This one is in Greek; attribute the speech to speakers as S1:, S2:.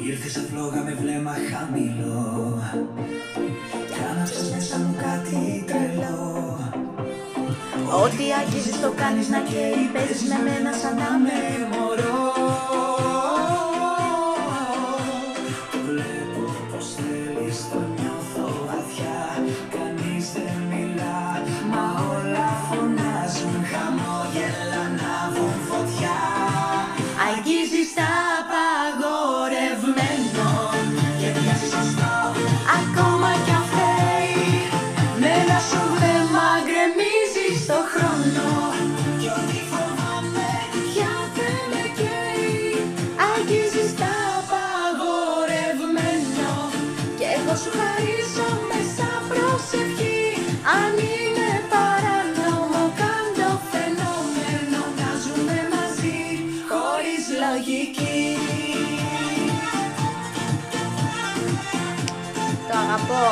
S1: Ήρθες σε φλόγα με βλέμμα χαμηλό κι άναψες μέσα μου κάτι τρελό.
S2: Ό,τι αγγίζεις το κάνεις να καίει, παίζεις με μένα σαν να με μωρό.
S1: Το βλέπω πως θέλεις, το νιώθω βαθιά. Κανείς δεν μιλά, μα όλα φωνάζουν, χαμόγελα ανάβουν φωτιά.
S2: Αγγίζεις τα απαγορευμένο
S1: Και βγάζεις σωστό,
S2: ακόμα κι αν φταίει. Με ένα σου βλέμμα γκρεμίζεις το χρόνο
S1: κι ό,τι φοβάμαι
S2: πια δεν με καίει. Αγγίζεις τα απαγορευμένο και εγώ σου χαρίζω μέσα προσευχή. Αν είναι παράνομο κάνω φαινόμενο να ζούμε μαζί χωρίς λογική. Το αγαπώ.